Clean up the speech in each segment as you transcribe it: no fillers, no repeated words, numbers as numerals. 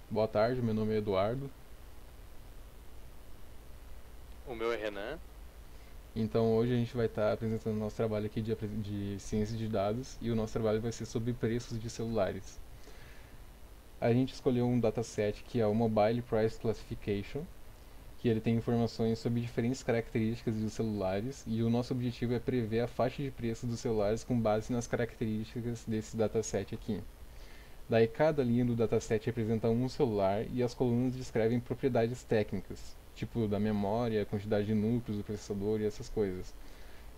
Boa tarde, meu nome é Eduardo. O meu é Renan. Então hoje a gente vai estar apresentando nosso trabalho aqui de ciência de dados e o nosso trabalho vai ser sobre preços de celulares. A gente escolheu um dataset que é o Mobile Price Classification, que ele tem informações sobre diferentes características dos celulares e o nosso objetivo é prever a faixa de preço dos celulares com base nas características desse dataset aqui. Daí cada linha do dataset representa um celular e as colunas descrevem propriedades técnicas, tipo da memória, quantidade de núcleos do processador e essas coisas.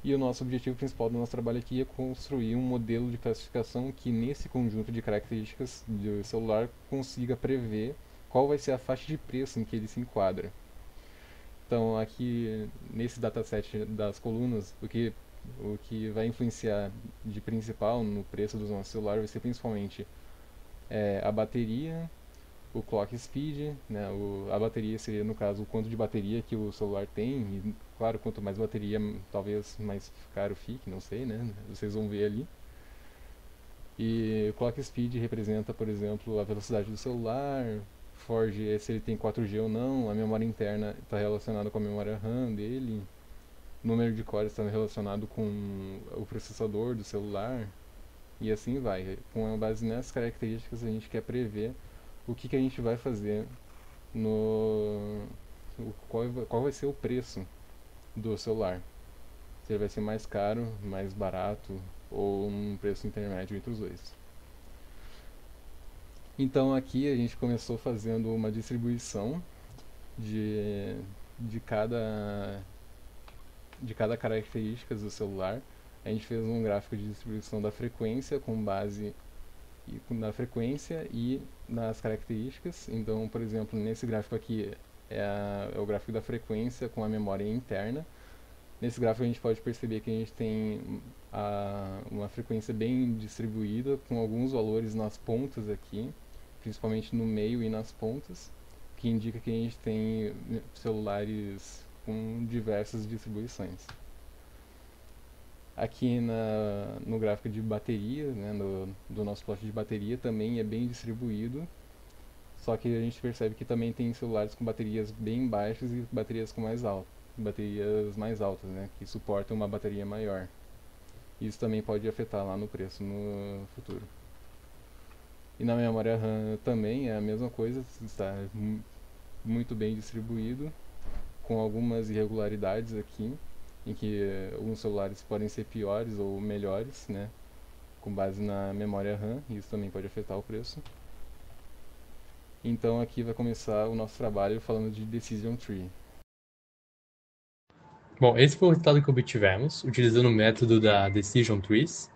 E o nosso objetivo principal do nosso trabalho aqui é construir um modelo de classificação que nesse conjunto de características do celular consiga prever qual vai ser a faixa de preço em que ele se enquadra. Então aqui nesse dataset das colunas, o que vai influenciar de principal no preço do nosso celular vai ser principalmente a bateria, o clock speed, né? A bateria seria, no caso, o quanto de bateria que o celular tem. E, claro, quanto mais bateria, talvez mais caro fique, não sei, né? Vocês vão ver ali. E o clock speed representa, por exemplo, a velocidade do celular, Forge se ele tem 4G ou não, a memória interna está relacionada com a memória RAM dele, o número de cores está relacionado com o processador do celular, e assim vai. Com base nessas características, a gente quer prever o que a gente vai fazer no qual vai ser o preço do celular. Se ele vai ser mais caro, mais barato ou um preço intermédio entre os dois. Então aqui a gente começou fazendo uma distribuição de, de cada de cada característica do celular. A gente fez um gráfico de distribuição da frequência com base na frequência e nas características. Então, por exemplo, nesse gráfico aqui é o gráfico da frequência com a memória interna. Nesse gráfico a gente pode perceber que a gente tem uma frequência bem distribuída, com alguns valores nas pontas aqui, principalmente no meio e nas pontas, que indica que a gente tem celulares com diversas distribuições. Aqui no gráfico de bateria, né, do nosso plot de bateria, também é bem distribuído, só que a gente percebe que também tem celulares com baterias bem baixas e baterias mais altas, né, que suportam uma bateria maior. Isso também pode afetar lá no preço no futuro. E na memória RAM também é a mesma coisa, está muito bem distribuído, com algumas irregularidades aqui, em que alguns celulares podem ser piores ou melhores, né, com base na memória RAM, e isso também pode afetar o preço. Então aqui vai começar o nosso trabalho falando de Decision Tree. Bom, esse foi o resultado que obtivemos utilizando o método da Decision Trees.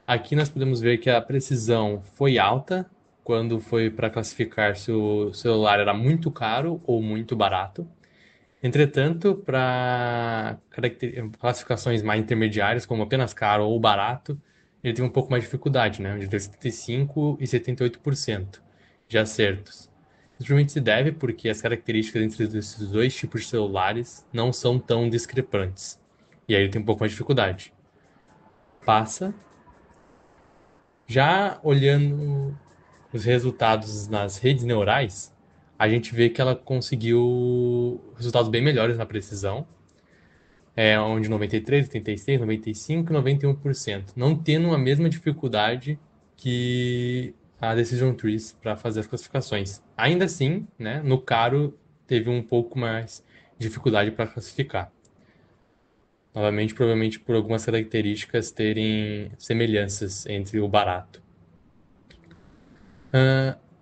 Aqui nós podemos ver que a precisão foi alta quando foi para classificar se o celular era muito caro ou muito barato. Entretanto, para classificações mais intermediárias, como apenas caro ou barato, ele teve um pouco mais de dificuldade, né? Entre 75% e 78% de acertos. Isso provavelmente se deve porque as características entre esses dois tipos de celulares não são tão discrepantes. E aí ele tem um pouco mais de dificuldade. Passa. Já olhando os resultados nas redes neurais, a gente vê que ela conseguiu resultados bem melhores na precisão, onde 93, 86, 95 e 91%, não tendo a mesma dificuldade que a Decision Trees para fazer as classificações. Ainda assim, né, no caro teve um pouco mais dificuldade para classificar. Novamente, provavelmente por algumas características terem semelhanças entre o barato.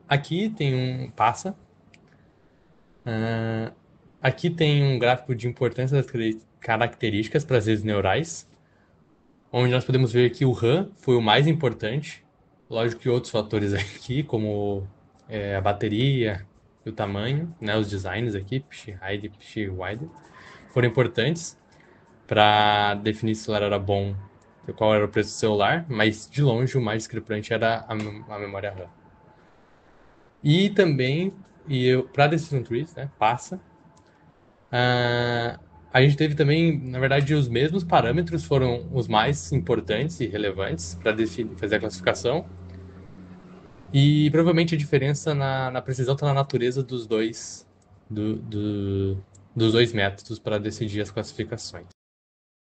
Aqui tem um passa. Aqui tem um gráfico de importância das características para as redes neurais, onde nós podemos ver que o RAM foi o mais importante. Lógico que outros fatores aqui, como a bateria e o tamanho, né, os designs aqui, pitch high e pitch wide, foram importantes para definir se o celular era bom, qual era o preço do celular, mas de longe o mais discrepante era a memória RAM. E também, para Decision Trees, né, passa. A gente teve também, na verdade, os mesmos parâmetros foram os mais importantes e relevantes para fazer a classificação. E provavelmente a diferença na precisão está na natureza dos dois, do- dos dois métodos para decidir as classificações.